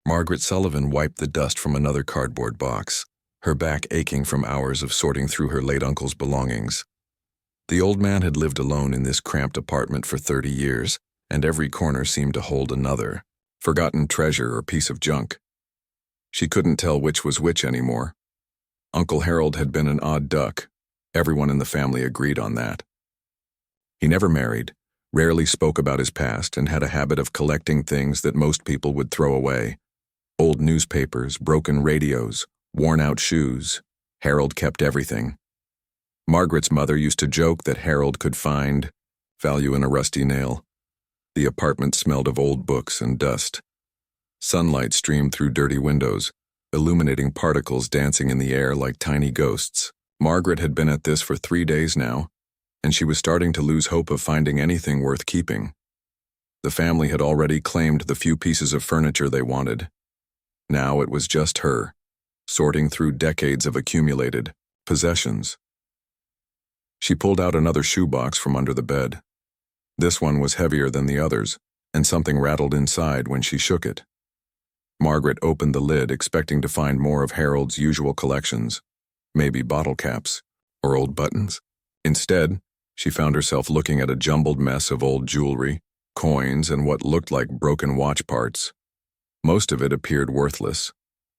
Margaret Sullivan wiped the dust from another cardboard box, her back aching from hours of sorting through her late uncle's belongings. The old man had lived alone in this cramped apartment for 30 years, and every corner seemed to hold another, forgotten treasure or piece of junk. She couldn't tell which was which anymore. Uncle Harold had been an odd duck. Everyone in the family agreed on that. He never married, rarely spoke about his past, and had a habit of collecting things that most people would throw away. Old newspapers, broken radios, worn-out shoes. Harold kept everything. Margaret's mother used to joke that Harold could find value in a rusty nail. The apartment smelled of old books and dust. Sunlight streamed through dirty windows, illuminating particles dancing in the air like tiny ghosts. Margaret had been at this for 3 days now, and she was starting to lose hope of finding anything worth keeping. The family had already claimed the few pieces of furniture they wanted. Now it was just her, sorting through decades of accumulated possessions. She pulled out another shoebox from under the bed. This one was heavier than the others, and something rattled inside when she shook it. Margaret opened the lid, expecting to find more of Harold's usual collections, maybe bottle caps or old buttons. Instead, she found herself looking at a jumbled mess of old jewelry, coins, and what looked like broken watch parts. Most of it appeared worthless.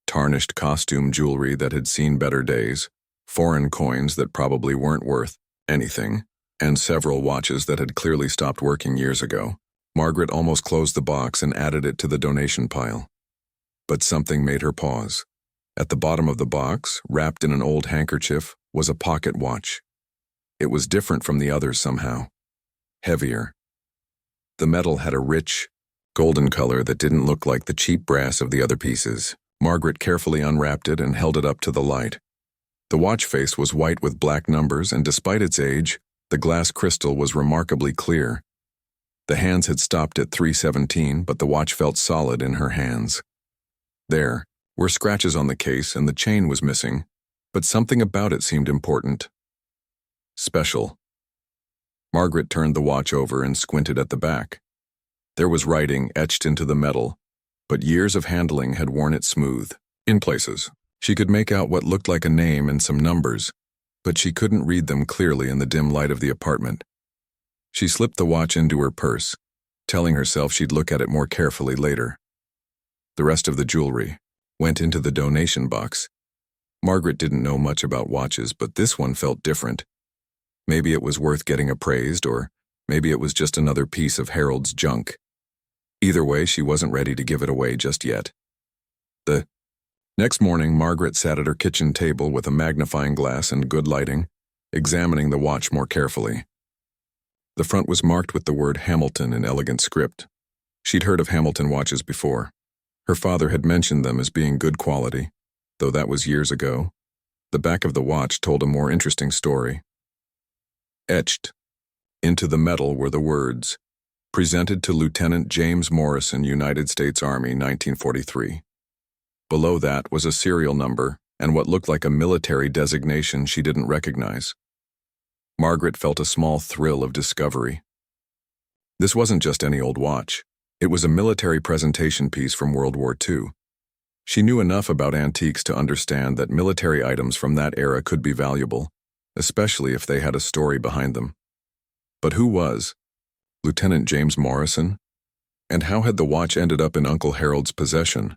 Tarnished costume jewelry that had seen better days, foreign coins that probably weren't worth anything, and several watches that had clearly stopped working years ago. Margaret almost closed the box and added it to the donation pile. But something made her pause. At the bottom of the box, wrapped in an old handkerchief, was a pocket watch. It was different from the others somehow. Heavier. The metal had a rich, golden color that didn't look like the cheap brass of the other pieces. Margaret carefully unwrapped it and held it up to the light. The watch face was white with black numbers, and despite its age, the glass crystal was remarkably clear. The hands had stopped at 3:17, but the watch felt solid in her hands. There were scratches on the case and the chain was missing, but something about it seemed important. Special. Margaret turned the watch over and squinted at the back. There was writing etched into the metal, but years of handling had worn it smooth. In places, she could make out what looked like a name and some numbers, but she couldn't read them clearly in the dim light of the apartment. She slipped the watch into her purse, telling herself she'd look at it more carefully later. The rest of the jewelry went into the donation box. Margaret didn't know much about watches, but this one felt different. Maybe it was worth getting appraised, or maybe it was just another piece of Harold's junk. Either way, she wasn't ready to give it away just yet. The next morning, Margaret sat at her kitchen table with a magnifying glass and good lighting, examining the watch more carefully. The front was marked with the word Hamilton in elegant script. She'd heard of Hamilton watches before. Her father had mentioned them as being good quality, though that was years ago. The back of the watch told a more interesting story. Etched into the metal were the words, "Presented to Lieutenant James Morrison, United States Army, 1943. Below that was a serial number and what looked like a military designation she didn't recognize. Margaret felt a small thrill of discovery. This wasn't just any old watch. It was a military presentation piece from World War II. She knew enough about antiques to understand that military items from that era could be valuable, especially if they had a story behind them. But who was Lieutenant James Morrison? And how had the watch ended up in Uncle Harold's possession?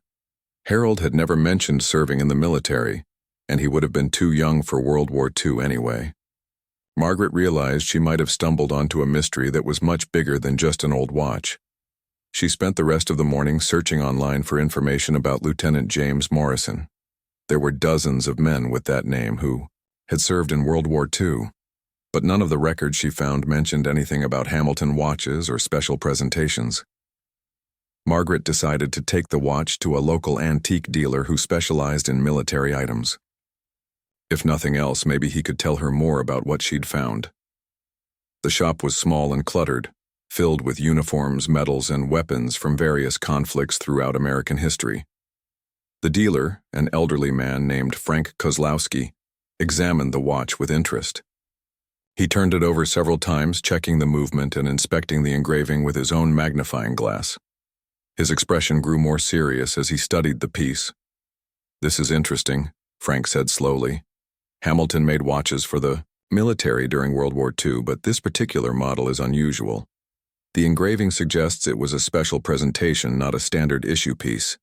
Harold had never mentioned serving in the military, and he would have been too young for World War II anyway. Margaret realized she might have stumbled onto a mystery that was much bigger than just an old watch. She spent the rest of the morning searching online for information about Lieutenant James Morrison. There were dozens of men with that name who had served in World War II, but none of the records she found mentioned anything about Hamilton watches or special presentations. Margaret decided to take the watch to a local antique dealer who specialized in military items. If nothing else, maybe he could tell her more about what she'd found. The shop was small and cluttered, filled with uniforms, medals, and weapons from various conflicts throughout American history. The dealer, an elderly man named Frank Kozlowski, examined the watch with interest. He turned it over several times, checking the movement and inspecting the engraving with his own magnifying glass. His expression grew more serious as he studied the piece. "This is interesting," Frank said slowly. "Hamilton made watches for the military during World War II, but this particular model is unusual. The engraving suggests it was a special presentation, not a standard issue piece.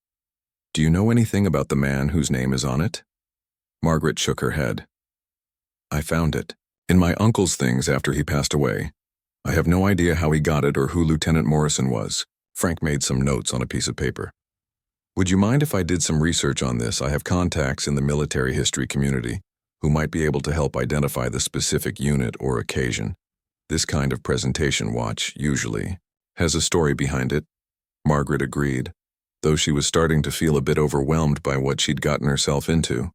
Do you know anything about the man whose name is on it?" Margaret shook her head. "I found it in my uncle's things after he passed away. I have no idea how he got it or who Lieutenant Morrison was." Frank made some notes on a piece of paper. "Would you mind if I did some research on this? I have contacts in the military history community who might be able to help identify the specific unit or occasion. This kind of presentation watch, usually, has a story behind it." Margaret agreed, though she was starting to feel a bit overwhelmed by what she'd gotten herself into.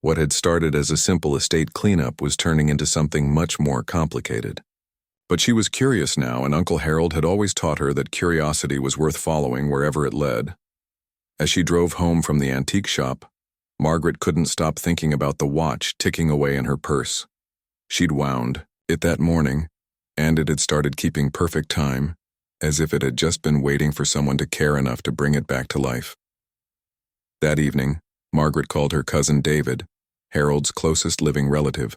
What had started as a simple estate cleanup was turning into something much more complicated. But she was curious now, and Uncle Harold had always taught her that curiosity was worth following wherever it led. As she drove home from the antique shop, Margaret couldn't stop thinking about the watch ticking away in her purse. She'd wound it that morning, and it had started keeping perfect time, as if it had just been waiting for someone to care enough to bring it back to life. That evening, Margaret called her cousin David, Harold's closest living relative.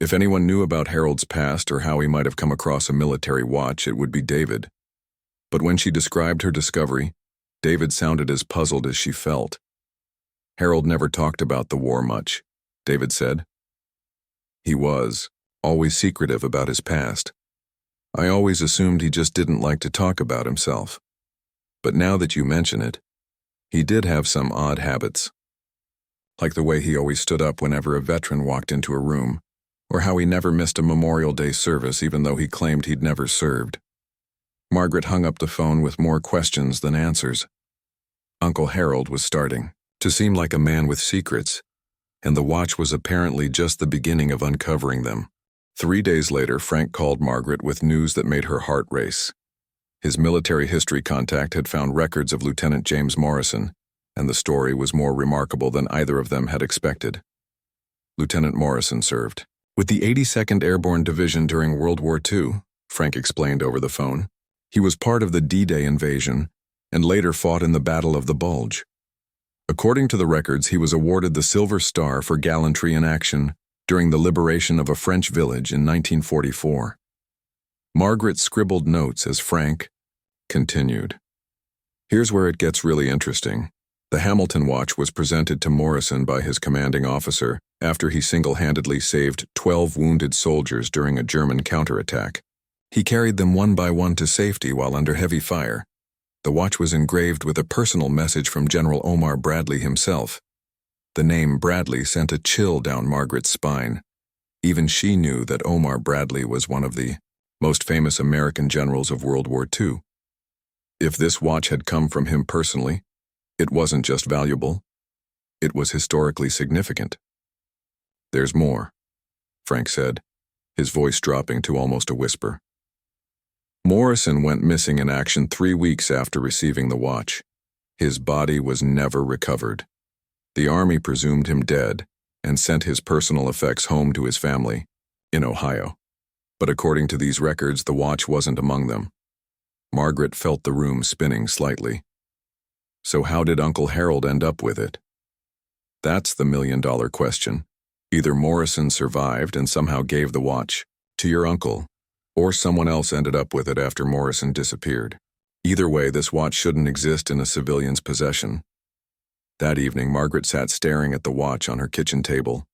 If anyone knew about Harold's past or how he might have come across a military watch, it would be David. But when she described her discovery, David sounded as puzzled as she felt. "Harold never talked about the war much," David said. "He was always secretive about his past. I always assumed he just didn't like to talk about himself. But now that you mention it, he did have some odd habits. Like the way he always stood up whenever a veteran walked into a room, or how he never missed a Memorial Day service even though he claimed he'd never served." Margaret hung up the phone with more questions than answers. Uncle Harold was starting to seem like a man with secrets, and the watch was apparently just the beginning of uncovering them. 3 days later, Frank called Margaret with news that made her heart race. His military history contact had found records of Lieutenant James Morrison, and the story was more remarkable than either of them had expected. Lieutenant Morrison served with the 82nd Airborne Division during World War II, Frank explained over the phone. He was part of the D-Day invasion and later fought in the Battle of the Bulge. According to the records, he was awarded the Silver Star for gallantry in action during the liberation of a French village in 1944. Margaret scribbled notes as Frank continued. "Here's where it gets really interesting. The Hamilton watch was presented to Morrison by his commanding officer after he single-handedly saved 12 wounded soldiers during a German counterattack. He carried them one by one to safety while under heavy fire. The watch was engraved with a personal message from General Omar Bradley himself. The name Bradley sent a chill down Margaret's spine. Even she knew that Omar Bradley was one of the most famous American generals of World War II. If this watch had come from him personally, it wasn't just valuable, it was historically significant." "There's more," Frank said, his voice dropping to almost a whisper. "Morrison went missing in action 3 weeks after receiving the watch. His body was never recovered. The Army presumed him dead and sent his personal effects home to his family in Ohio. But according to these records, the watch wasn't among them." Margaret felt the room spinning slightly. "So how did Uncle Harold end up with it?" "That's the million-dollar question. Either Morrison survived and somehow gave the watch to your uncle, or someone else ended up with it after Morrison disappeared. Either way, this watch shouldn't exist in a civilian's possession." That evening, Margaret sat staring at the watch on her kitchen table.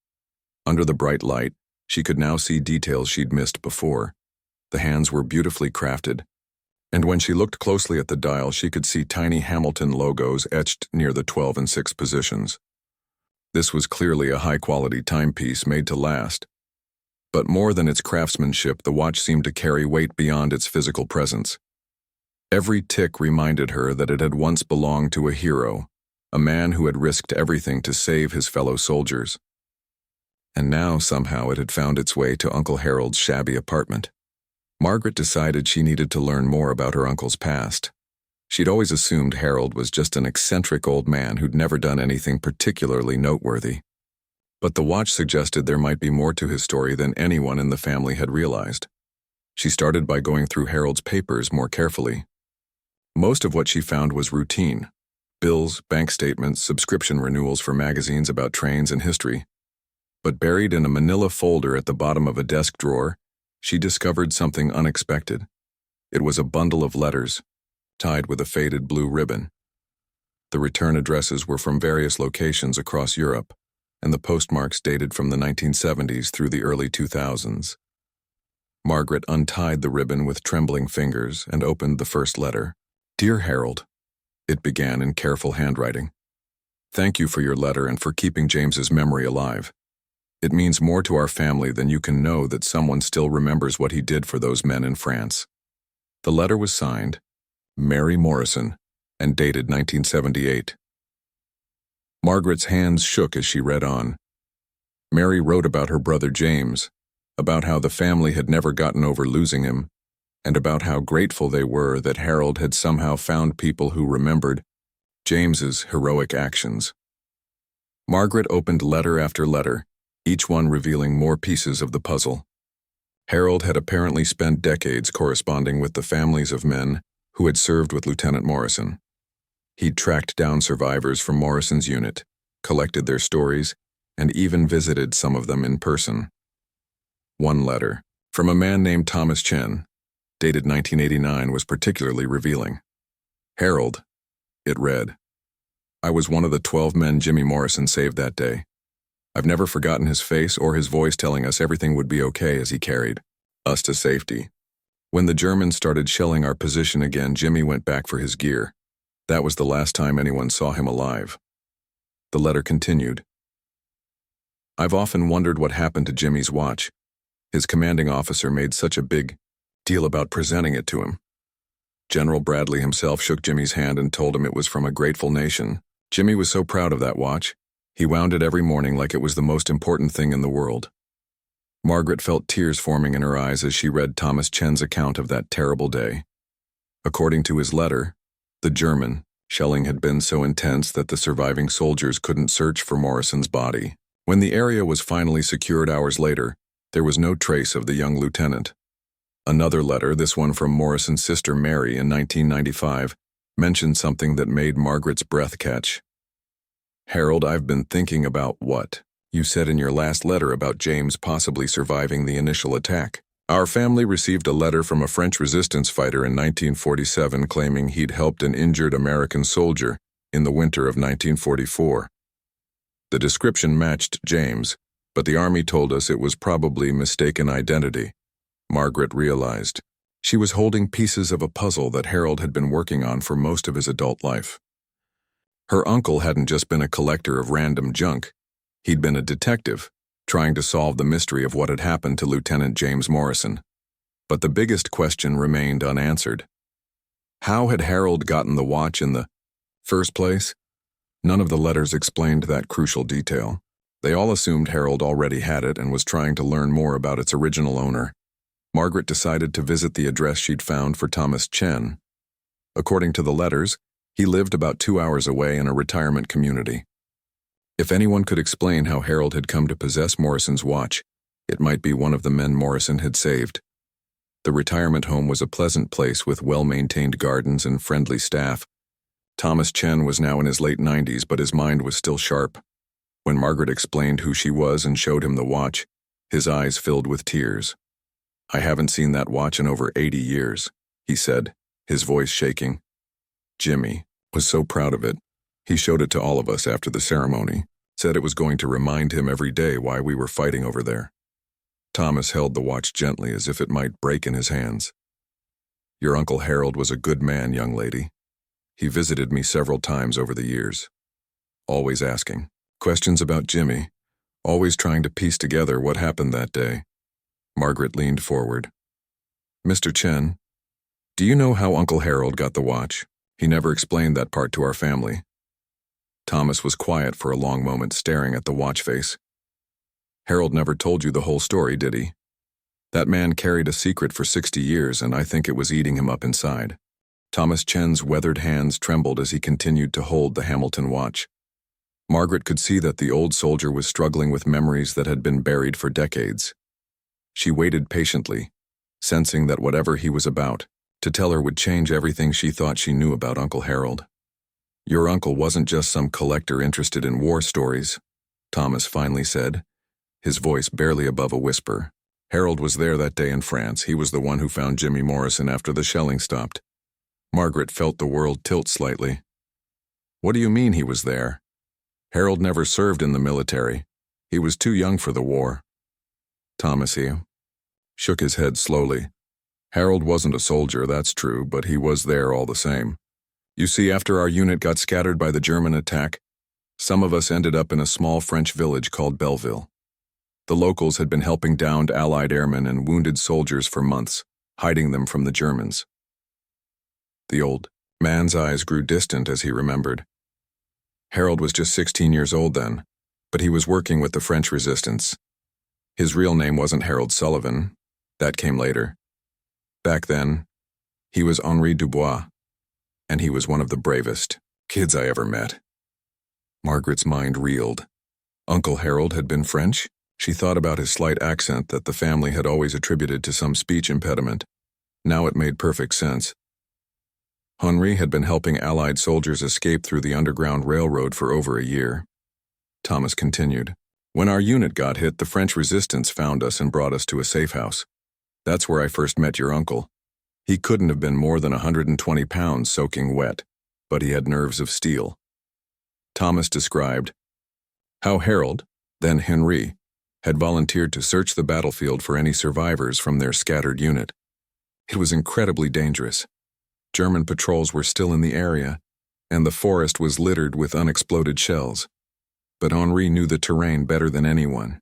Under the bright light, she could now see details she'd missed before. The hands were beautifully crafted, and when she looked closely at the dial, she could see tiny Hamilton logos etched near the 12 and 6 positions. This was clearly a high-quality timepiece made to last. But more than its craftsmanship, the watch seemed to carry weight beyond its physical presence. Every tick reminded her that it had once belonged to a hero, a man who had risked everything to save his fellow soldiers. And now, somehow, it had found its way to Uncle Harold's shabby apartment. Margaret decided she needed to learn more about her uncle's past. She'd always assumed Harold was just an eccentric old man who'd never done anything particularly noteworthy. But the watch suggested there might be more to his story than anyone in the family had realized. She started by going through Harold's papers more carefully. Most of what she found was routine: bills, bank statements, subscription renewals for magazines about trains and history. But buried in a manila folder at the bottom of a desk drawer, she discovered something unexpected. It was a bundle of letters, tied with a faded blue ribbon. The return addresses were from various locations across Europe, and the postmarks dated from the 1970s through the early 2000s. Margaret untied the ribbon with trembling fingers and opened the first letter. "Dear Harold," it began in careful handwriting. "Thank you for your letter and for keeping James's memory alive. It means more to our family than you can know that someone still remembers what he did for those men in France." The letter was signed, Mary Morrison, and dated 1978. Margaret's hands shook as she read on. Mary wrote about her brother James, about how the family had never gotten over losing him, and about how grateful they were that Harold had somehow found people who remembered James's heroic actions. Margaret opened letter after letter, each one revealing more pieces of the puzzle. Harold had apparently spent decades corresponding with the families of men who had served with Lieutenant Morrison. He'd tracked down survivors from Morrison's unit, collected their stories, and even visited some of them in person. One letter, from a man named Thomas Chen, dated 1989, was particularly revealing. "Harold," it read, "I was one of the 12 men Jimmy Morrison saved that day. I've never forgotten his face or his voice telling us everything would be okay as he carried us to safety. When the Germans started shelling our position again, Jimmy went back for his gear. That was the last time anyone saw him alive." The letter continued. "I've often wondered what happened to Jimmy's watch. His commanding officer made such a big deal about presenting it to him. General Bradley himself shook Jimmy's hand and told him it was from a grateful nation. Jimmy was so proud of that watch. He wound it every morning like it was the most important thing in the world." Margaret felt tears forming in her eyes as she read Thomas Chen's account of that terrible day. According to his letter, the German shelling had been so intense that the surviving soldiers couldn't search for Morrison's body. When the area was finally secured hours later, there was no trace of the young lieutenant. Another letter, this one from Morrison's sister Mary in 1995, mentioned something that made Margaret's breath catch. "Harold, I've been thinking about what you said in your last letter about James possibly surviving the initial attack. Our family received a letter from a French resistance fighter in 1947 claiming he'd helped an injured American soldier in the winter of 1944. The description matched James, but the Army told us it was probably mistaken identity." Margaret realized she was holding pieces of a puzzle that Harold had been working on for most of his adult life. Her uncle hadn't just been a collector of random junk. He'd been a detective, trying to solve the mystery of what had happened to Lieutenant James Morrison. But the biggest question remained unanswered. How had Harold gotten the watch in the first place? None of the letters explained that crucial detail. They all assumed Harold already had it and was trying to learn more about its original owner. Margaret decided to visit the address she'd found for Thomas Chen. According to the letters, he lived about 2 hours away in a retirement community. If anyone could explain how Harold had come to possess Morrison's watch, it might be one of the men Morrison had saved. The retirement home was a pleasant place with well-maintained gardens and friendly staff. Thomas Chen was now in his late 90s, but his mind was still sharp. When Margaret explained who she was and showed him the watch, his eyes filled with tears. "I haven't seen that watch in over 80 years, he said, his voice shaking. Jimmy was so proud of it. He showed it to all of us after the ceremony, said it was going to remind him every day why we were fighting over there." Thomas held the watch gently as if it might break in his hands. "Your Uncle Harold was a good man, young lady. He visited me several times over the years, always asking questions about Jimmy, always trying to piece together what happened that day." Margaret leaned forward. "Mr. Chen, do you know how Uncle Harold got the watch? He never explained that part to our family." Thomas was quiet for a long moment, staring at the watch face. "Harold never told you the whole story, did he? That man carried a secret for 60 years, and I think it was eating him up inside." Thomas Chen's weathered hands trembled as he continued to hold the Hamilton watch. Margaret could see that the old soldier was struggling with memories that had been buried for decades. She waited patiently, sensing that whatever he was about To tell her would change everything she thought she knew about Uncle Harold. Your uncle wasn't just some collector interested in war stories, Thomas finally said, his voice barely above a whisper. Harold was there that day in France. He was the one who found Jimmy Morrison after the shelling stopped. Margaret felt the world tilt slightly. What do you mean he was there? Harold never served in the military. He was too young for the war. Thomas shook his head slowly. Harold wasn't a soldier, that's true, but he was there all the same. You see, after our unit got scattered by the German attack, some of us ended up in a small French village called Belleville. The locals had been helping downed Allied airmen and wounded soldiers for months, hiding them from the Germans. The old man's eyes grew distant as he remembered. Harold was just 16 years old then, but he was working with the French resistance. His real name wasn't Harold Sullivan. That came later. Back then, he was Henri Dubois, and he was one of the bravest kids I ever met. Margaret's mind reeled. Uncle Harold had been French? She thought about his slight accent that the family had always attributed to some speech impediment. Now it made perfect sense. Henri had been helping Allied soldiers escape through the Underground Railroad for over a year. Thomas continued. When our unit got hit, the French resistance found us and brought us to a safe house. That's where I first met your uncle. He couldn't have been more than 120 pounds soaking wet, but he had nerves of steel. Thomas described how Harold, then Henri, had volunteered to search the battlefield for any survivors from their scattered unit. It was incredibly dangerous. German patrols were still in the area, and the forest was littered with unexploded shells. But Henri knew the terrain better than anyone.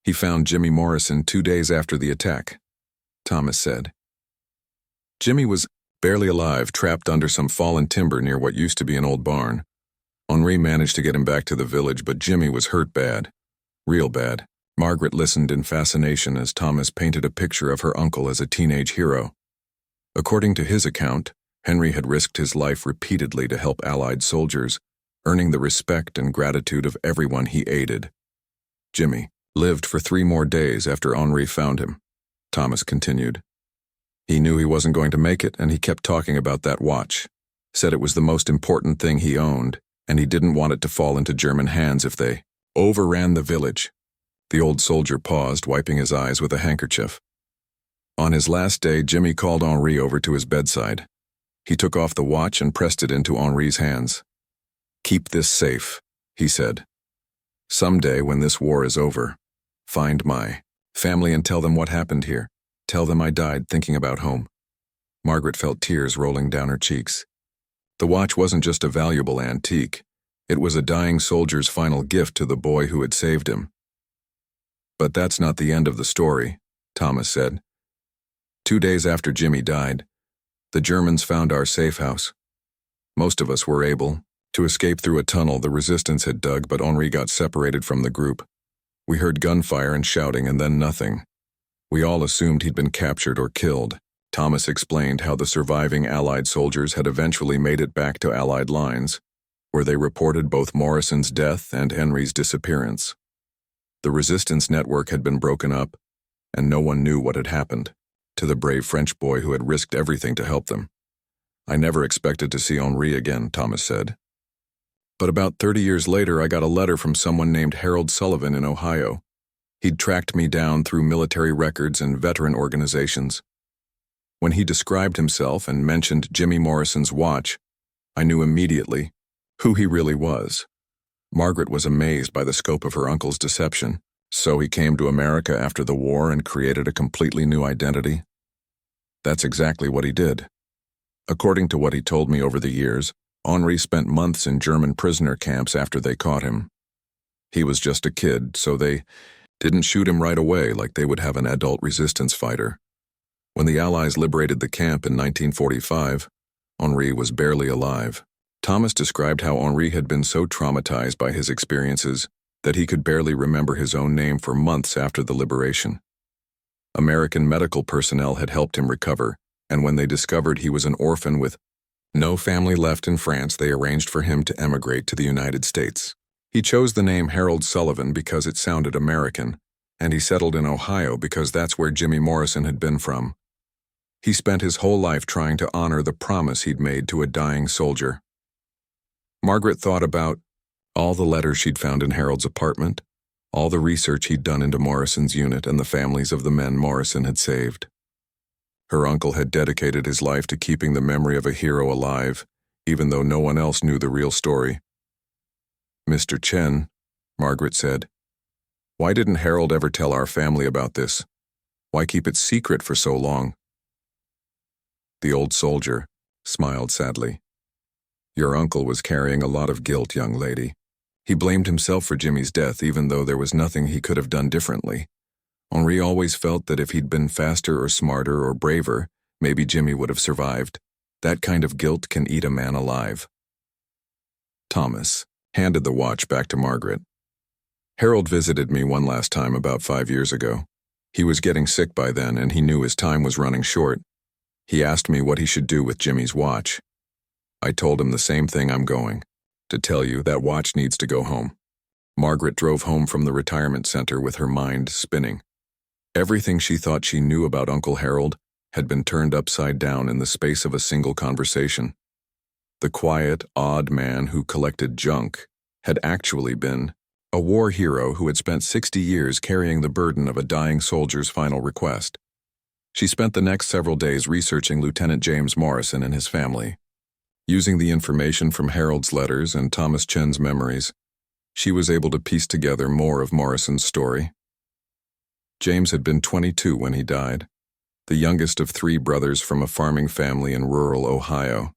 He found Jimmy Morrison 2 days after the attack, Thomas said. Jimmy was barely alive, trapped under some fallen timber near what used to be an old barn. Henri managed to get him back to the village, but Jimmy was hurt bad. Real bad. Margaret listened in fascination as Thomas painted a picture of her uncle as a teenage hero. According to his account, Henry had risked his life repeatedly to help Allied soldiers, earning the respect and gratitude of everyone he aided. Jimmy lived for 3 more days after Henri found him, Thomas continued. He knew he wasn't going to make it, and he kept talking about that watch. Said it was the most important thing he owned, and he didn't want it to fall into German hands if they overran the village. The old soldier paused, wiping his eyes with a handkerchief. On his last day, Jimmy called Henri over to his bedside. He took off the watch and pressed it into Henri's hands. "Keep this safe," he said. "Someday, when this war is over, find my family and tell them what happened here. Tell them I died thinking about home." Margaret felt tears rolling down her cheeks. The watch wasn't just a valuable antique. It was a dying soldier's final gift to the boy who had saved him. "But that's not the end of the story," Thomas said. 2 days after Jimmy died, the Germans found our safe house. Most of us were able to escape through a tunnel the resistance had dug, but Henri got separated from the group. We heard gunfire and shouting and then nothing. We all assumed he'd been captured or killed. Thomas explained how the surviving Allied soldiers had eventually made it back to Allied lines, where they reported both Morrison's death and Henry's disappearance. The resistance network had been broken up, and no one knew what had happened to the brave French boy who had risked everything to help them. "I never expected to see Henri again," Thomas said. But about 30 years later, I got a letter from someone named Harold Sullivan in Ohio. He'd tracked me down through military records and veteran organizations. When he described himself and mentioned Jimmy Morrison's watch, I knew immediately who he really was. Margaret was amazed by the scope of her uncle's deception. So he came to America after the war and created a completely new identity? That's exactly what he did. According to what he told me over the years, Henri spent months in German prisoner camps after they caught him. He was just a kid, so they didn't shoot him right away like they would have an adult resistance fighter. When the Allies liberated the camp in 1945, Henri was barely alive. Thomas described how Henri had been so traumatized by his experiences that he could barely remember his own name for months after the liberation. American medical personnel had helped him recover, and when they discovered he was an orphan with no family left in France, they arranged for him to emigrate to the United States. He chose the name Harold Sullivan because it sounded American, and he settled in Ohio because that's where Jimmy Morrison had been from. He spent his whole life trying to honor the promise he'd made to a dying soldier. Margaret thought about all the letters she'd found in Harold's apartment, all the research he'd done into Morrison's unit and the families of the men Morrison had saved. Her uncle had dedicated his life to keeping the memory of a hero alive, even though no one else knew the real story. "Mr. Chen," Margaret said, "why didn't Harold ever tell our family about this? Why keep it secret for so long?" The old soldier smiled sadly. "Your uncle was carrying a lot of guilt, young lady. He blamed himself for Jimmy's death, even though there was nothing he could have done differently. Henri always felt that if he'd been faster or smarter or braver, maybe Jimmy would have survived. That kind of guilt can eat a man alive." Thomas handed the watch back to Margaret. "Harold visited me one last time about 5 years ago. He was getting sick by then, and he knew his time was running short. He asked me what he should do with Jimmy's watch. I told him the same thing I'm going to tell you, that watch needs to go home." Margaret drove home from the retirement center with her mind spinning. Everything she thought she knew about Uncle Harold had been turned upside down in the space of a single conversation. The quiet, odd man who collected junk had actually been a war hero who had spent 60 years carrying the burden of a dying soldier's final request. She spent the next several days researching Lieutenant James Morrison and his family. Using the information from Harold's letters and Thomas Chen's memories, she was able to piece together more of Morrison's story. James had been 22 when he died, the youngest of 3 brothers from a farming family in rural Ohio.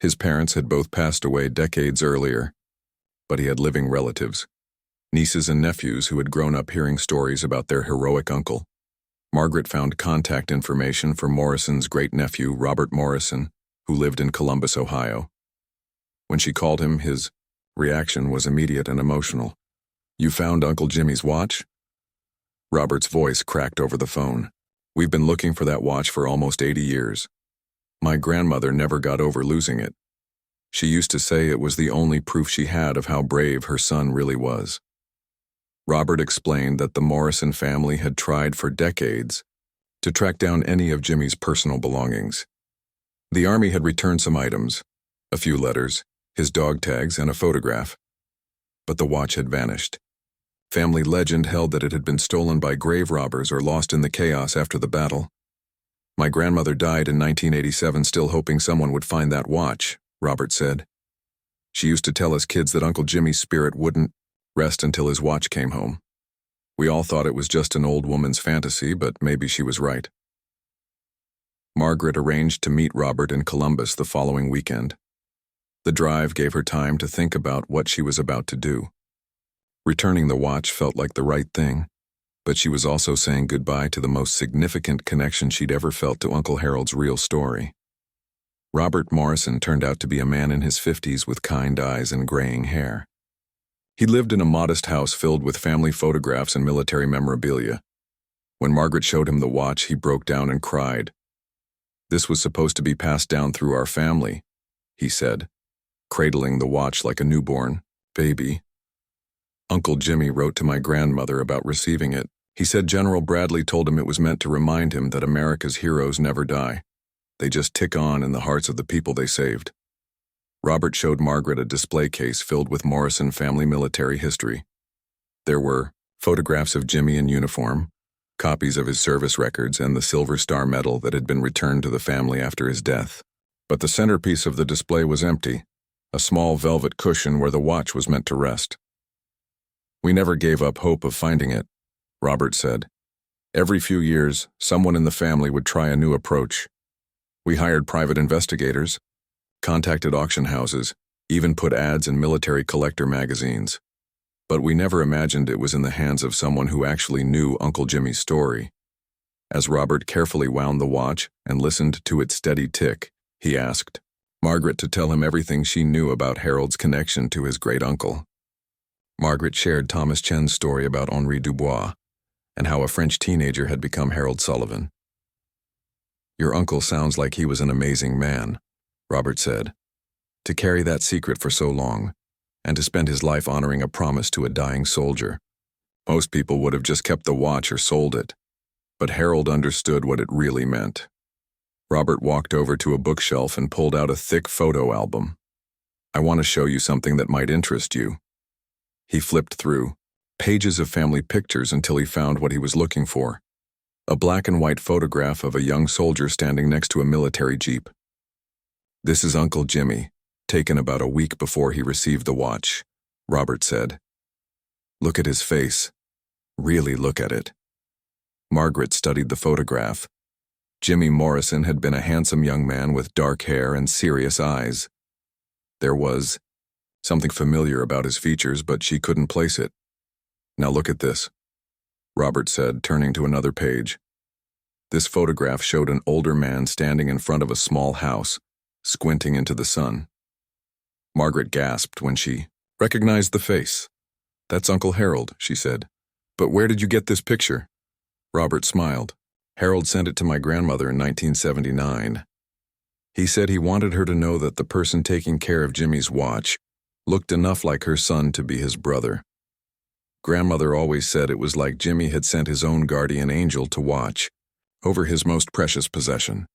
His parents had both passed away decades earlier, but he had living relatives, nieces and nephews who had grown up hearing stories about their heroic uncle. Margaret found contact information for Morrison's great-nephew, Robert Morrison, who lived in Columbus, Ohio. When she called him, his reaction was immediate and emotional. "You found Uncle Jimmy's watch?" Robert's voice cracked over the phone. "We've been looking for that watch for almost 80 years. My grandmother never got over losing it. She used to say it was the only proof she had of how brave her son really was." Robert explained that the Morrison family had tried for decades to track down any of Jimmy's personal belongings. The Army had returned some items, a few letters, his dog tags, and a photograph. But the watch had vanished. Family legend held that it had been stolen by grave robbers or lost in the chaos after the battle. "My grandmother died in 1987 still hoping someone would find that watch," Robert said. "She used to tell us kids that Uncle Jimmy's spirit wouldn't rest until his watch came home. We all thought it was just an old woman's fantasy, but maybe she was right." Margaret arranged to meet Robert in Columbus the following weekend. The drive gave her time to think about what she was about to do. Returning the watch felt like the right thing, but she was also saying goodbye to the most significant connection she'd ever felt to Uncle Harold's real story. Robert Morrison turned out to be a man in his 50s with kind eyes and graying hair. He lived in a modest house filled with family photographs and military memorabilia. When Margaret showed him the watch, he broke down and cried. "This was supposed to be passed down through our family," he said, cradling the watch like a newborn baby. "Uncle Jimmy wrote to my grandmother about receiving it. He said General Bradley told him it was meant to remind him that America's heroes never die. They just tick on in the hearts of the people they saved." Robert showed Margaret a display case filled with Morrison family military history. There were photographs of Jimmy in uniform, copies of his service records, and the Silver Star Medal that had been returned to the family after his death. But the centerpiece of the display was empty, a small velvet cushion where the watch was meant to rest. "We never gave up hope of finding it," Robert said. "Every few years, someone in the family would try a new approach. We hired private investigators, contacted auction houses, even put ads in military collector magazines. But we never imagined it was in the hands of someone who actually knew Uncle Jimmy's story." As Robert carefully wound the watch and listened to its steady tick, he asked Margaret to tell him everything she knew about Harold's connection to his great-uncle. Margaret shared Thomas Chen's story about Henri Dubois and how a French teenager had become Harold Sullivan. "Your uncle sounds like he was an amazing man," Robert said. "To carry that secret for so long, and to spend his life honoring a promise to a dying soldier. Most people would have just kept the watch or sold it, but Harold understood what it really meant. Robert walked over to a bookshelf and pulled out a thick photo album. "I want to show you something that might interest you." He flipped through pages of family pictures until he found what he was looking for: a black and white photograph of a young soldier standing next to a military jeep. "This is Uncle Jimmy, taken about a week before he received the watch," Robert said. "Look at his face. Really look at it." Margaret studied the photograph. Jimmy Morrison had been a handsome young man with dark hair and serious eyes. There was something familiar about his features, but she couldn't place it. "Now look at this," Robert said, turning to another page. This photograph showed an older man standing in front of a small house, squinting into the sun. Margaret gasped when she recognized the face. "That's Uncle Harold," she said. "But where did you get this picture?" Robert smiled. "Harold sent it to my grandmother in 1979. He said he wanted her to know that the person taking care of Jimmy's watch looked enough like her son to be his brother. Grandmother always said it was like Jimmy had sent his own guardian angel to watch over his most precious possession."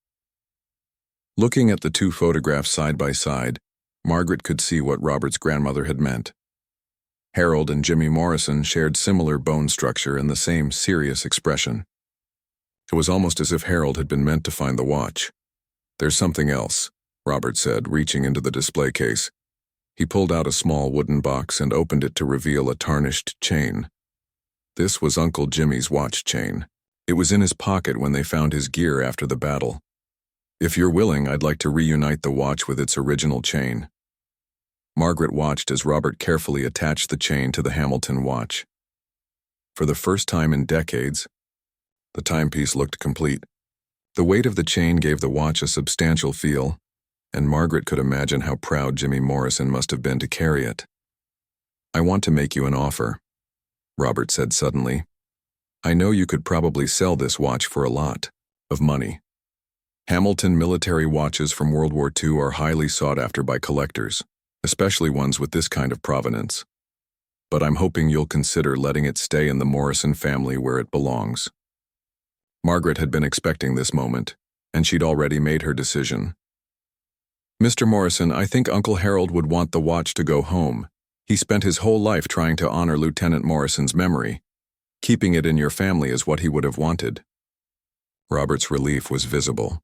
Looking at the two photographs side by side, Margaret could see what Robert's grandmother had meant. Harold and Jimmy Morrison shared similar bone structure and the same serious expression. It was almost as if Harold had been meant to find the watch. "There's something else," Robert said, reaching into the display case. He pulled out a small wooden box and opened it to reveal a tarnished chain. This was Uncle Jimmy's watch chain. It was in his pocket when they found his gear after the battle. "If you're willing, I'd like to reunite the watch with its original chain." Margaret watched as Robert carefully attached the chain to the Hamilton watch. For the first time in decades, the timepiece looked complete. The weight of the chain gave the watch a substantial feel, and Margaret could imagine how proud Jimmy Morrison must have been to carry it. "I want to make you an offer," Robert said suddenly. "I know you could probably sell this watch for a lot of money. Hamilton military watches from World War II are highly sought after by collectors, especially ones with this kind of provenance. But I'm hoping you'll consider letting it stay in the Morrison family where it belongs." Margaret had been expecting this moment, and she'd already made her decision. "Mr. Morrison, I think Uncle Harold would want the watch to go home. He spent his whole life trying to honor Lieutenant Morrison's memory. Keeping it in your family is what he would have wanted." Robert's relief was visible.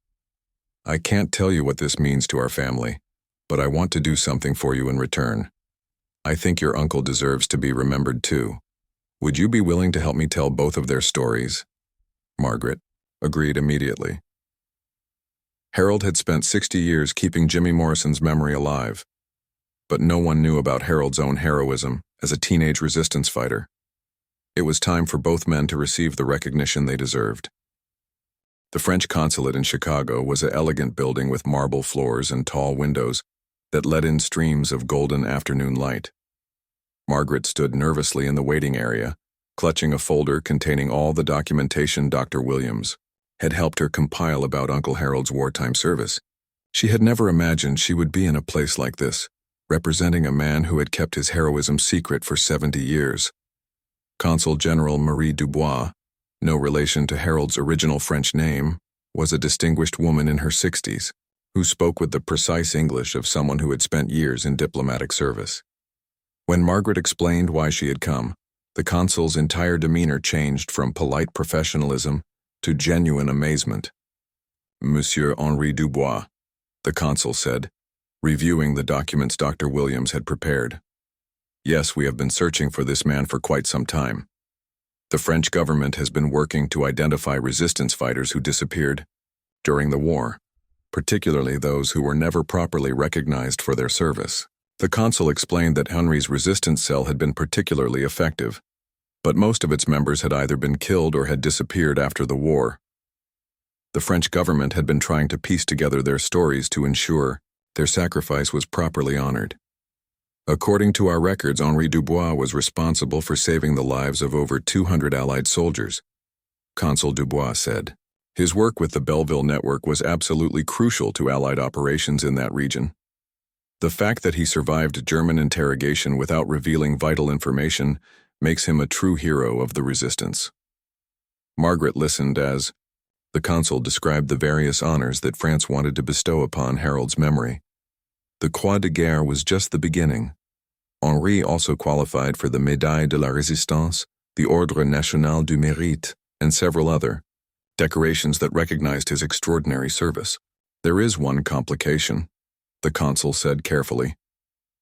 "I can't tell you what this means to our family, but I want to do something for you in return. I think your uncle deserves to be remembered too. Would you be willing to help me tell both of their stories?" Margaret agreed immediately. Harold had spent 60 years keeping Jimmy Morrison's memory alive, but no one knew about Harold's own heroism as a teenage resistance fighter. It was time for both men to receive the recognition they deserved. The French consulate in Chicago was an elegant building with marble floors and tall windows that let in streams of golden afternoon light. Margaret stood nervously in the waiting area, clutching a folder containing all the documentation Dr. Williams had helped her compile about Uncle Harold's wartime service. She had never imagined she would be in a place like this, representing a man who had kept his heroism secret for 70 years. Consul General Marie Dubois, no relation to Harold's original French name, was a distinguished woman in her 60s, who spoke with the precise English of someone who had spent years in diplomatic service. When Margaret explained why she had come, the consul's entire demeanor changed from polite professionalism to genuine amazement. "Monsieur Henri Dubois," the consul said, reviewing the documents Dr. Williams had prepared. "Yes, we have been searching for this man for quite some time. The French government has been working to identify resistance fighters who disappeared during the war, particularly those who were never properly recognized for their service." The consul explained that Henry's resistance cell had been particularly effective, but most of its members had either been killed or had disappeared after the war. The French government had been trying to piece together their stories to ensure their sacrifice was properly honored. "According to our records, Henri Dubois was responsible for saving the lives of over 200 Allied soldiers," Consul Dubois said. "His work with the Belleville Network was absolutely crucial to Allied operations in that region. The fact that he survived German interrogation without revealing vital information makes him a true hero of the resistance." Margaret listened as The consul described the various honors that France wanted to bestow upon Harold's memory. The Croix de Guerre was just the beginning. Henri also qualified for the Médaille de la Résistance, the Ordre National du Mérite, and several other decorations that recognized his extraordinary service. There is one complication, the consul said carefully.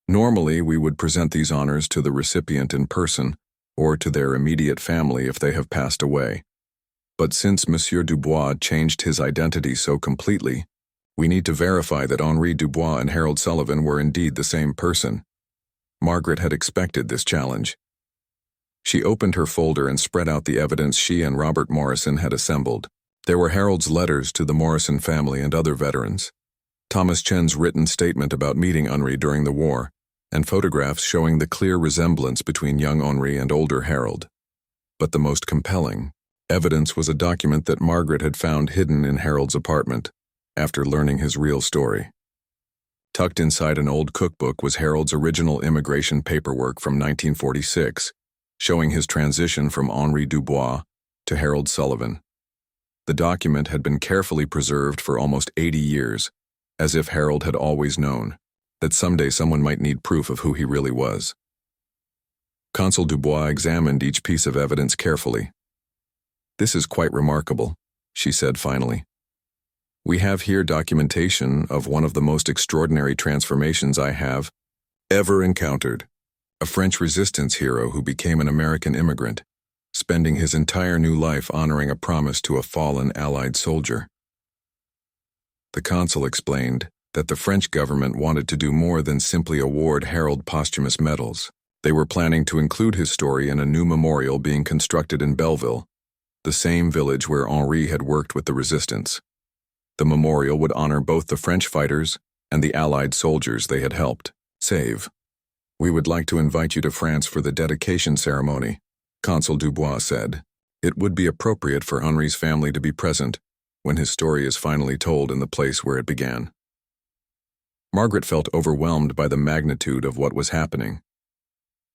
Normally, we would present these honors to the recipient in person, or to their immediate family if they have passed away. But since Monsieur Dubois changed his identity so completely, we need to verify that Henri Dubois and Harold Sullivan were indeed the same person. Margaret had expected this challenge. She opened her folder and spread out the evidence she and Robert Morrison had assembled. There were Harold's letters to the Morrison family and other veterans, Thomas Chen's written statement about meeting Henri during the war, and photographs showing the clear resemblance between young Henri and older Harold. But the most compelling evidence was a document that Margaret had found hidden in Harold's apartment after learning his real story. Tucked inside an old cookbook was Harold's original immigration paperwork from 1946, showing his transition from Henri Dubois to Harold Sullivan. The document had been carefully preserved for almost 80 years, as if Harold had always known that someday someone might need proof of who he really was. Consul Dubois examined each piece of evidence carefully. "This is quite remarkable," she said finally. "We have here documentation of one of the most extraordinary transformations I have ever encountered. A French resistance hero who became an American immigrant, spending his entire new life honoring a promise to a fallen Allied soldier." The consul explained that the French government wanted to do more than simply award Harold posthumous medals. They were planning to include his story in a new memorial being constructed in Belleville, the same village where Henri had worked with the resistance. The memorial would honor both the French fighters and the Allied soldiers they had helped save. "We would like to invite you to France for the dedication ceremony," Consul Dubois said. "It would be appropriate for Henri's family to be present when his story is finally told in the place where it began." Margaret felt overwhelmed by the magnitude of what was happening.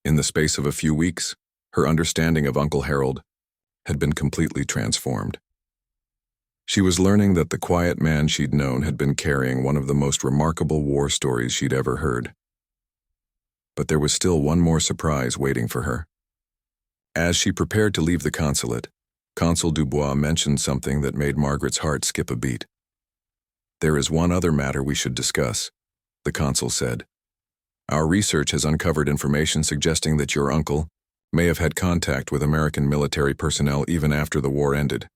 In the space of a few weeks, her understanding of Uncle Harold had been completely transformed. She was learning that the quiet man she'd known had been carrying one of the most remarkable war stories she'd ever heard. But there was still one more surprise waiting for her. As she prepared to leave the consulate, Consul Dubois mentioned something that made Margaret's heart skip a beat. "There is one other matter we should discuss," the consul said. "Our research has uncovered information suggesting that your uncle may have had contact with American military personnel even after the war ended.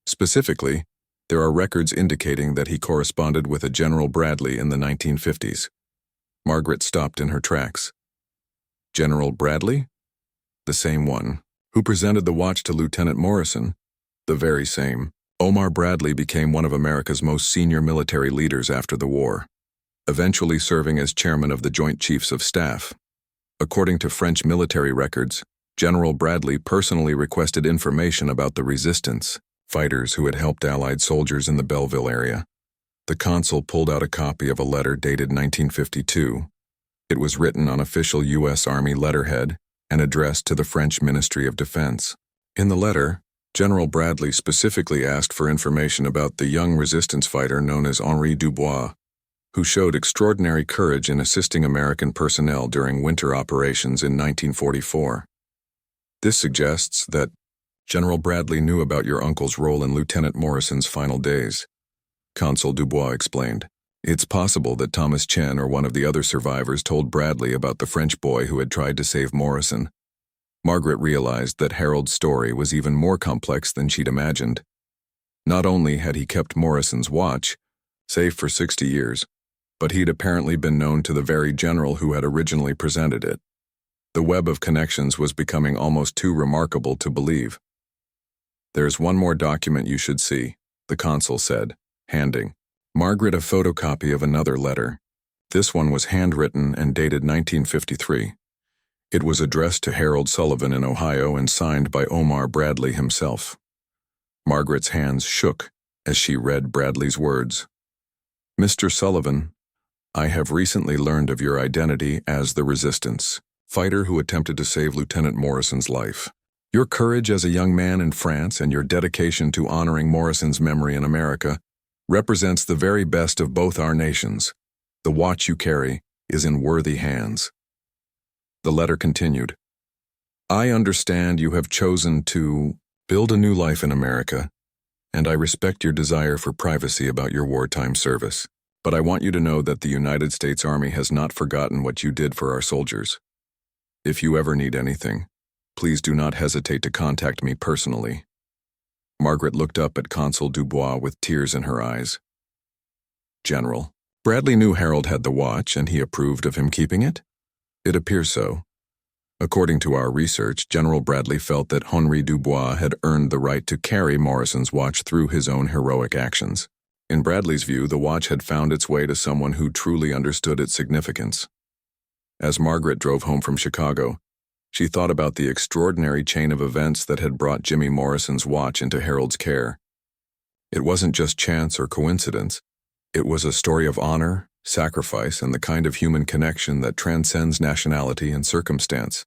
Specifically, there are records indicating that he corresponded with a General Bradley in the 1950s. Margaret stopped in her tracks. "General Bradley?" "The same one. Who presented the watch to Lieutenant Morrison?" "The very same. Omar Bradley became one of America's most senior military leaders after the war, eventually serving as chairman of the Joint Chiefs of Staff. According to French military records, General Bradley personally requested information about the resistance fighters who had helped Allied soldiers in the Belleville area." The consul pulled out a copy of a letter dated 1952. It was written on official U.S. Army letterhead and addressed to the French Ministry of Defense. In the letter, General Bradley specifically asked for information about the young resistance fighter known as Henri Dubois, who showed extraordinary courage in assisting American personnel during winter operations in 1944. "This suggests that General Bradley knew about your uncle's role in Lieutenant Morrison's final days," Consul Dubois explained. "It's possible that Thomas Chen or one of the other survivors told Bradley about the French boy who had tried to save Morrison." Margaret realized that Harold's story was even more complex than she'd imagined. Not only had he kept Morrison's watch, safe for 60 years, but he'd apparently been known to the very general who had originally presented it. The web of connections was becoming almost too remarkable to believe. "There's one more document you should see," the consul said, handing Margaret a photocopy of another letter. This one was handwritten and dated 1953. It was addressed to Harold Sullivan in Ohio and signed by Omar Bradley himself. Margaret's hands shook as she read Bradley's words. "Mr. Sullivan, I have recently learned of your identity as the Resistance fighter who attempted to save Lieutenant Morrison's life. Your courage as a young man in France and your dedication to honoring Morrison's memory in America represents the very best of both our nations. The watch you carry is in worthy hands." The letter continued, "I understand you have chosen to build a new life in America, and I respect your desire for privacy about your wartime service. But I want you to know that the United States Army has not forgotten what you did for our soldiers. If you ever need anything, please do not hesitate to contact me personally." Margaret looked up at Consul Dubois with tears in her eyes. "General, Bradley knew Harold had the watch and he approved of him keeping it?" "It appears so. According to our research, General Bradley felt that Henri Dubois had earned the right to carry Morrison's watch through his own heroic actions. In Bradley's view, the watch had found its way to someone who truly understood its significance." As Margaret drove home from Chicago, she thought about the extraordinary chain of events that had brought Jimmy Morrison's watch into Harold's care. It wasn't just chance or coincidence. It was a story of honor, sacrifice, and the kind of human connection that transcends nationality and circumstance.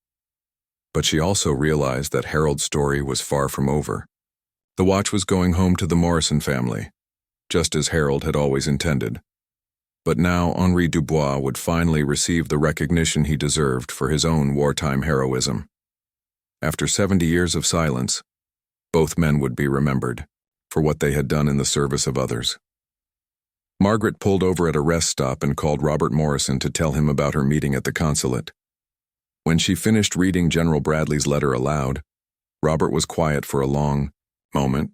But she also realized that Harold's story was far from over. The watch was going home to the Morrison family, just as Harold had always intended. But now Henri Dubois would finally receive the recognition he deserved for his own wartime heroism. After 70 years of silence, both men would be remembered for what they had done in the service of others. Margaret pulled over at a rest stop and called Robert Morrison to tell him about her meeting at the consulate. When she finished reading General Bradley's letter aloud, Robert was quiet for a long moment.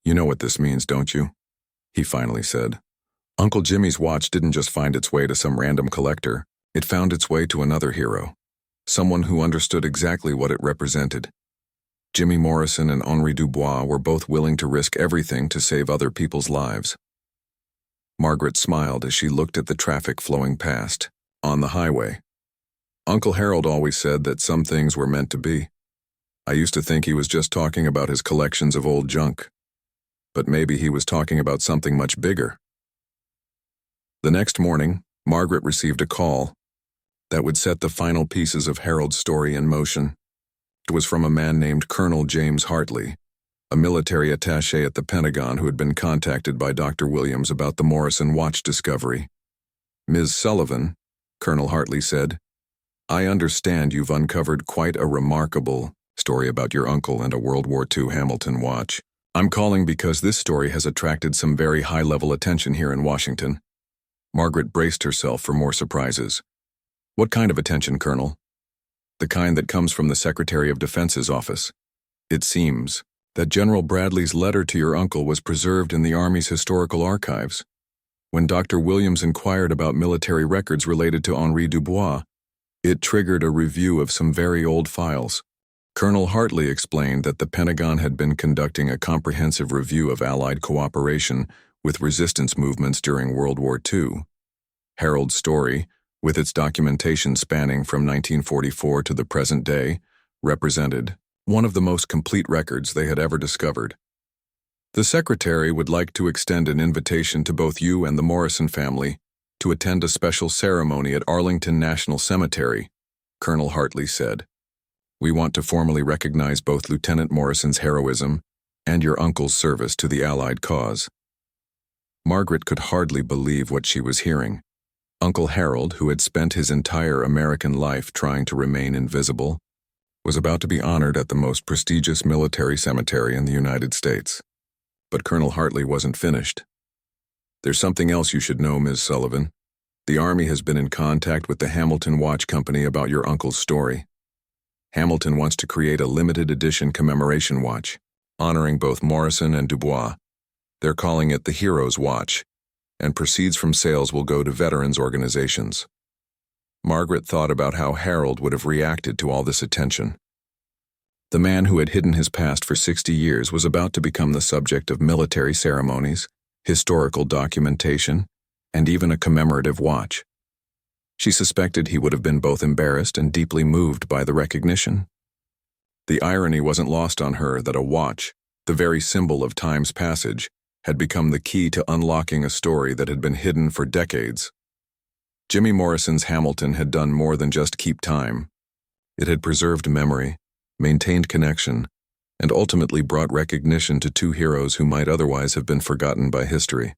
"You know what this means, don't you?" he finally said. "Uncle Jimmy's watch didn't just find its way to some random collector. It found its way to another hero, someone who understood exactly what it represented. Jimmy Morrison and Henri Dubois were both willing to risk everything to save other people's lives." Margaret smiled as she looked at the traffic flowing past, on the highway. "Uncle Harold always said that some things were meant to be. I used to think he was just talking about his collections of old junk. But maybe he was talking about something much bigger." The next morning, Margaret received a call that would set the final pieces of Harold's story in motion. It was from a man named Colonel James Hartley, a military attaché at the Pentagon who had been contacted by Dr. Williams about the Morrison watch discovery. "Ms. Sullivan," Colonel Hartley said, "I understand you've uncovered quite a remarkable story about your uncle and a World War II Hamilton watch. I'm calling because this story has attracted some very high-level attention here in Washington." Margaret braced herself for more surprises. "What kind of attention, Colonel?" "The kind that comes from the Secretary of Defense's office. It seems that General Bradley's letter to your uncle was preserved in the Army's historical archives. When Dr. Williams inquired about military records related to Henri Dubois, it triggered a review of some very old files." Colonel Hartley explained that the Pentagon had been conducting a comprehensive review of Allied cooperation with resistance movements during World War II. Harold's story, with its documentation spanning from 1944 to the present day, represented one of the most complete records they had ever discovered. "The Secretary would like to extend an invitation to both you and the Morrison family to attend a special ceremony at Arlington National Cemetery," Colonel Hartley said. "We want to formally recognize both Lieutenant Morrison's heroism and your uncle's service to the Allied cause." Margaret could hardly believe what she was hearing. Uncle Harold, who had spent his entire American life trying to remain invisible, was about to be honored at the most prestigious military cemetery in the United States. But Colonel Hartley wasn't finished. "There's something else you should know, Ms. Sullivan. The Army has been in contact with the Hamilton Watch Company about your uncle's story. Hamilton wants to create a limited edition commemoration watch, honoring both Morrison and Dubois. They're calling it the Hero's Watch, and proceeds from sales will go to veterans organizations." Margaret thought about how Harold would have reacted to all this attention. The man who had hidden his past for 60 years was about to become the subject of military ceremonies, historical documentation, and even a commemorative watch. She suspected he would have been both embarrassed and deeply moved by the recognition. The irony wasn't lost on her that a watch, the very symbol of time's passage, had become the key to unlocking a story that had been hidden for decades. Jimmy Morrison's Hamilton had done more than just keep time. It had preserved memory, maintained connection, and ultimately brought recognition to two heroes who might otherwise have been forgotten by history.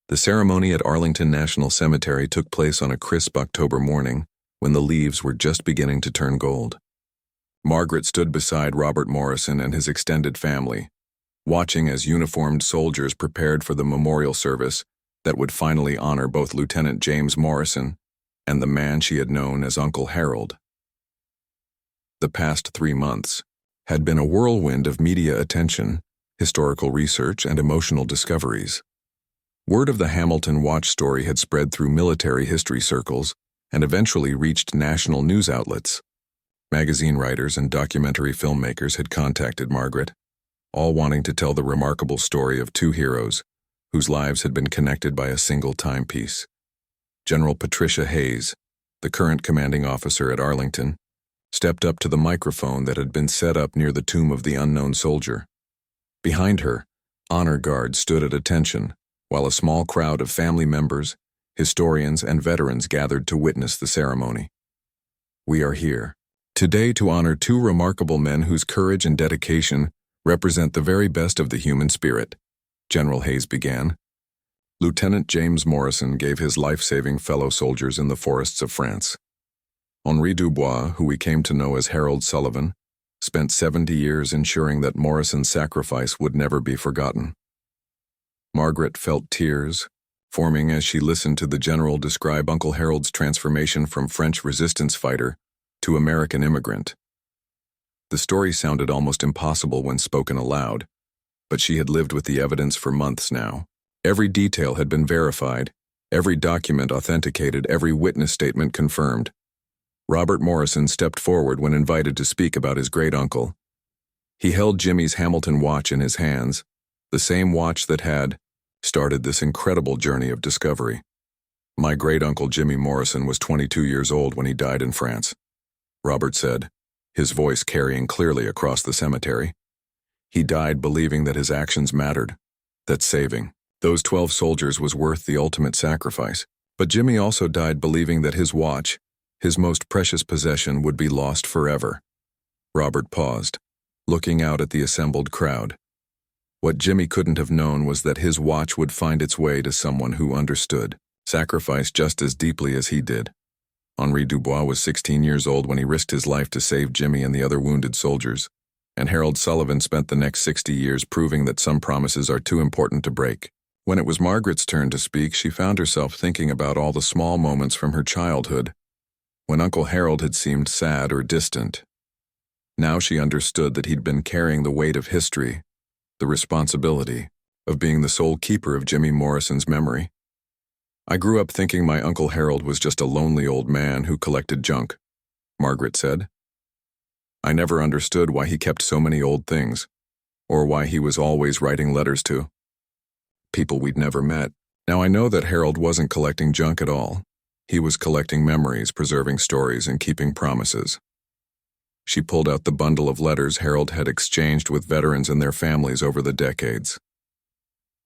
The ceremony at Arlington National Cemetery took place on a crisp October morning when the leaves were just beginning to turn gold. Margaret stood beside Robert Morrison and his extended family, watching as uniformed soldiers prepared for the memorial service that would finally honor both Lieutenant James Morrison and the man she had known as Uncle Harold. The past 3 months had been a whirlwind of media attention, historical research, and emotional discoveries. Word of the Hamilton Watch story had spread through military history circles and eventually reached national news outlets. Magazine writers and documentary filmmakers had contacted Margaret, all wanting to tell the remarkable story of two heroes whose lives had been connected by a single timepiece. General Patricia Hayes, the current commanding officer at Arlington, stepped up to the microphone that had been set up near the tomb of the unknown soldier. Behind her, honor guards stood at attention, while a small crowd of family members, historians, and veterans gathered to witness the ceremony. We are here today to honor two remarkable men whose courage and dedication represent the very best of the human spirit, General Hayes began. Lieutenant James Morrison gave his life-saving fellow soldiers in the forests of France. Henri Dubois, who we came to know as Harold Sullivan, spent 70 years ensuring that Morrison's sacrifice would never be forgotten. Margaret felt tears forming as she listened to the general describe Uncle Harold's transformation from French resistance fighter to American immigrant. The story sounded almost impossible when spoken aloud, but she had lived with the evidence for months now. Every detail had been verified, every document authenticated, every witness statement confirmed. Robert Morrison stepped forward when invited to speak about his great-uncle. He held Jimmy's Hamilton watch in his hands, the same watch that had started this incredible journey of discovery. My great-uncle Jimmy Morrison was 22 years old when he died in France, Robert said, his voice carrying clearly across the cemetery. He died believing that his actions mattered, that saving those 12 soldiers was worth the ultimate sacrifice. But Jimmy also died believing that his watch, his most precious possession, would be lost forever. Robert paused, looking out at the assembled crowd. What Jimmy couldn't have known was that his watch would find its way to someone who understood sacrifice just as deeply as he did. Henri Dubois was 16 years old when he risked his life to save Jimmy and the other wounded soldiers, and Harold Sullivan spent the next 60 years proving that some promises are too important to break. When it was Margaret's turn to speak, she found herself thinking about all the small moments from her childhood, when Uncle Harold had seemed sad or distant. Now she understood that he'd been carrying the weight of history, the responsibility of being the sole keeper of Jimmy Morrison's memory. I grew up thinking my Uncle Harold was just a lonely old man who collected junk, Margaret said. I never understood why he kept so many old things, or why he was always writing letters to people we'd never met. Now I know that Harold wasn't collecting junk at all. He was collecting memories, preserving stories, and keeping promises. She pulled out the bundle of letters Harold had exchanged with veterans and their families over the decades.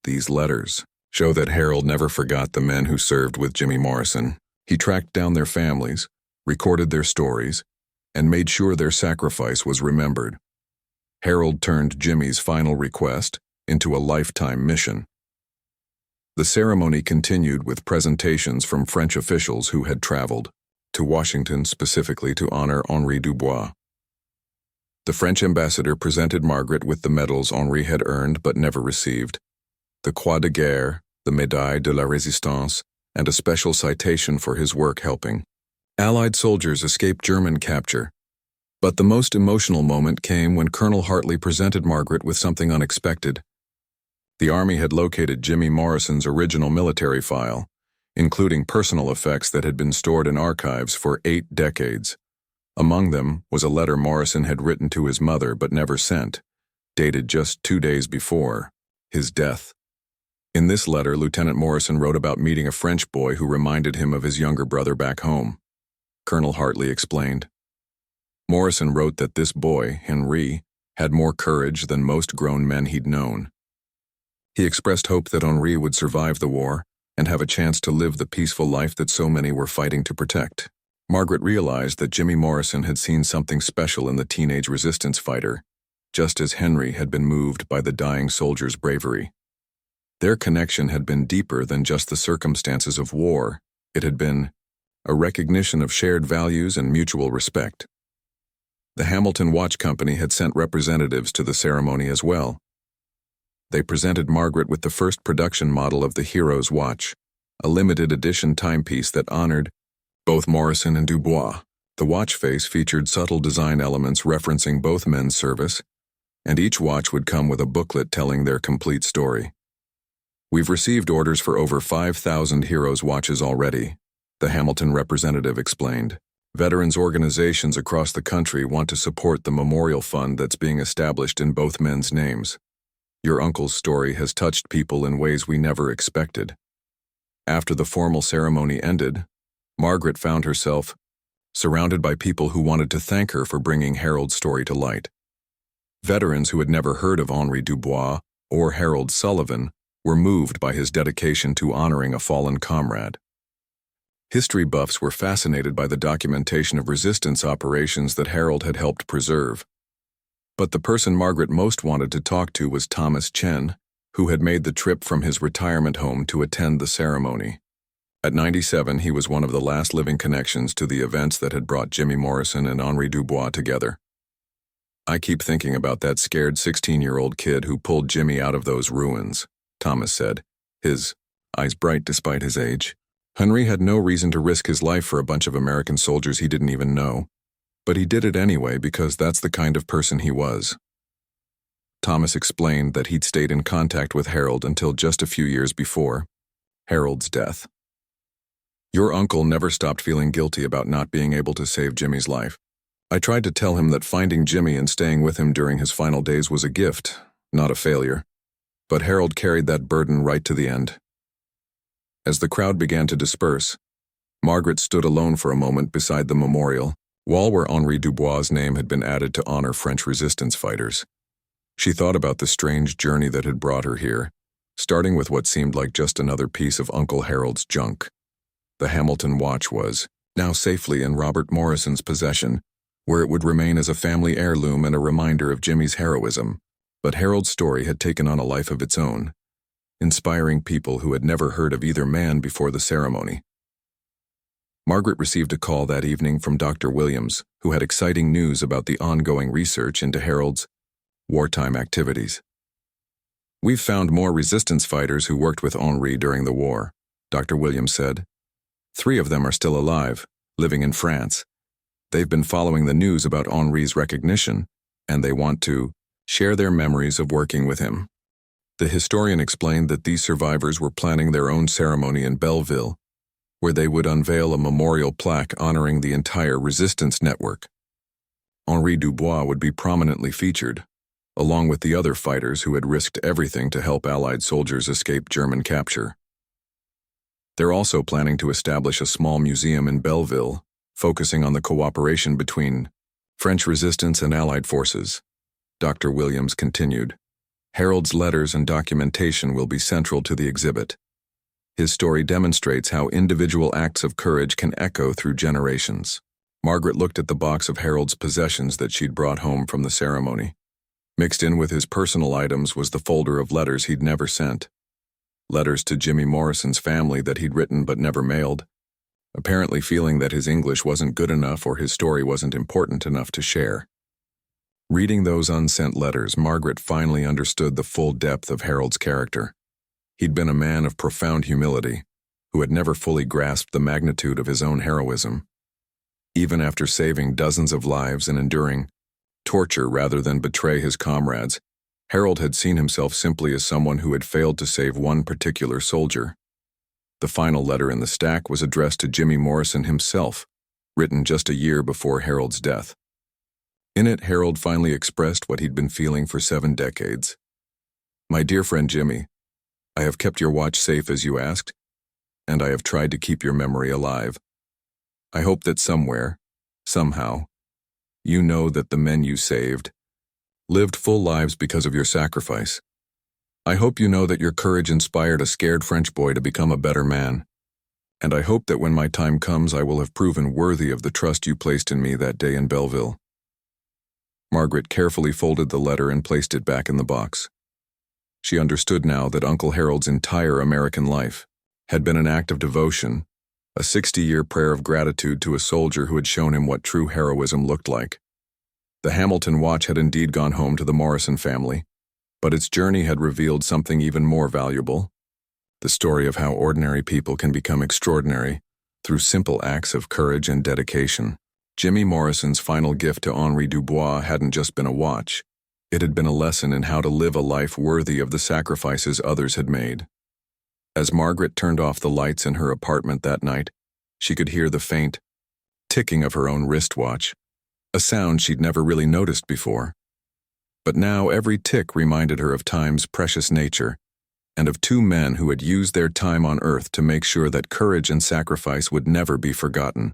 These letters show that Harold never forgot the men who served with Jimmy Morrison. He tracked down their families, recorded their stories, and made sure their sacrifice was remembered. Harold turned Jimmy's final request into a lifetime mission. The ceremony continued with presentations from French officials who had traveled to Washington specifically to honor Henri Dubois. The French ambassador presented Margaret with the medals Henri had earned but never received, the Croix de Guerre, the Médaille de la Résistance, and a special citation for his work helping Allied soldiers escape German capture. But the most emotional moment came when Colonel Hartley presented Margaret with something unexpected. The Army had located Jimmy Morrison's original military file, including personal effects that had been stored in archives for 8 decades. Among them was a letter Morrison had written to his mother but never sent, dated just 2 days before his death. In this letter, Lieutenant Morrison wrote about meeting a French boy who reminded him of his younger brother back home. Colonel Hartley explained. Morrison wrote that this boy, Henri, had more courage than most grown men he'd known. He expressed hope that Henri would survive the war and have a chance to live the peaceful life that so many were fighting to protect. Margaret realized that Jimmy Morrison had seen something special in the teenage resistance fighter, just as Henry had been moved by the dying soldier's bravery. Their connection had been deeper than just the circumstances of war. It had been a recognition of shared values and mutual respect. The Hamilton Watch Company had sent representatives to the ceremony as well. They presented Margaret with the first production model of the Hero's Watch, a limited edition timepiece that honored both Morrison and Dubois. The watch face featured subtle design elements referencing both men's service, and each watch would come with a booklet telling their complete story. "We've received orders for over 5,000 Heroes watches already," the Hamilton representative explained. "Veterans organizations across the country want to support the memorial fund that's being established in both men's names. Your uncle's story has touched people in ways we never expected." After the formal ceremony ended, Margaret found herself surrounded by people who wanted to thank her for bringing Harold's story to light. Veterans who had never heard of Henri Dubois or Harold Sullivan were moved by his dedication to honoring a fallen comrade. History buffs were fascinated by the documentation of resistance operations that Harold had helped preserve. But the person Margaret most wanted to talk to was Thomas Chen, who had made the trip from his retirement home to attend the ceremony. At 97, he was one of the last living connections to the events that had brought Jimmy Morrison and Henri Dubois together. "I keep thinking about that scared 16-year-old kid who pulled Jimmy out of those ruins," Thomas said, his eyes bright despite his age. Henry had no reason to risk his life for a bunch of American soldiers he didn't even know, but he did it anyway because that's the kind of person he was. Thomas explained that he'd stayed in contact with Harold until just a few years before Harold's death. "Your uncle never stopped feeling guilty about not being able to save Jimmy's life. I tried to tell him that finding Jimmy and staying with him during his final days was a gift, not a failure. But Harold carried that burden right to the end." As the crowd began to disperse, Margaret stood alone for a moment beside the memorial wall where Henri Dubois' name had been added to honor French resistance fighters. She thought about the strange journey that had brought her here, starting with what seemed like just another piece of Uncle Harold's junk. The Hamilton watch was now safely in Robert Morrison's possession, where it would remain as a family heirloom and a reminder of Jimmy's heroism. But Harold's story had taken on a life of its own, inspiring people who had never heard of either man before the ceremony. Margaret received a call that evening from Dr. Williams, who had exciting news about the ongoing research into Harold's wartime activities. "We've found more resistance fighters who worked with Henri during the war," Dr. Williams said. 3 of them are still alive, living in France. They've been following the news about Henri's recognition, and they want to share their memories of working with him. The historian explained that these survivors were planning their own ceremony in Belleville, where they would unveil a memorial plaque honoring the entire resistance network. Henri Dubois would be prominently featured, along with the other fighters who had risked everything to help Allied soldiers escape German capture. They're also planning to establish a small museum in Belleville, focusing on the cooperation between French resistance and Allied forces. Dr. Williams continued, "Harold's letters and documentation will be central to the exhibit. His story demonstrates how individual acts of courage can echo through generations." Margaret looked at the box of Harold's possessions that she'd brought home from the ceremony. Mixed in with his personal items was the folder of letters he'd never sent. Letters to Jimmy Morrison's family that he'd written but never mailed, apparently feeling that his English wasn't good enough or his story wasn't important enough to share. Reading those unsent letters, Margaret finally understood the full depth of Harold's character. He'd been a man of profound humility, who had never fully grasped the magnitude of his own heroism. Even after saving dozens of lives and enduring torture rather than betray his comrades, Harold had seen himself simply as someone who had failed to save one particular soldier. The final letter in the stack was addressed to Jimmy Morrison himself, written just a year before Harold's death. In it, Harold finally expressed what he'd been feeling for 7 decades. "My dear friend Jimmy, I have kept your watch safe as you asked, and I have tried to keep your memory alive. I hope that somewhere, somehow, you know that the men you saved lived full lives because of your sacrifice. I hope you know that your courage inspired a scared French boy to become a better man. And I hope that when my time comes I will have proven worthy of the trust you placed in me that day in Belleville." Margaret carefully folded the letter and placed it back in the box. She understood now that Uncle Harold's entire American life had been an act of devotion, a 60-year prayer of gratitude to a soldier who had shown him what true heroism looked like. The Hamilton watch had indeed gone home to the Morrison family, but its journey had revealed something even more valuable: the story of how ordinary people can become extraordinary through simple acts of courage and dedication. Jimmy Morrison's final gift to Henri Dubois hadn't just been a watch. It had been a lesson in how to live a life worthy of the sacrifices others had made. As Margaret turned off the lights in her apartment that night, she could hear the faint ticking of her own wristwatch, a sound she'd never really noticed before. But now every tick reminded her of time's precious nature, and of two men who had used their time on Earth to make sure that courage and sacrifice would never be forgotten.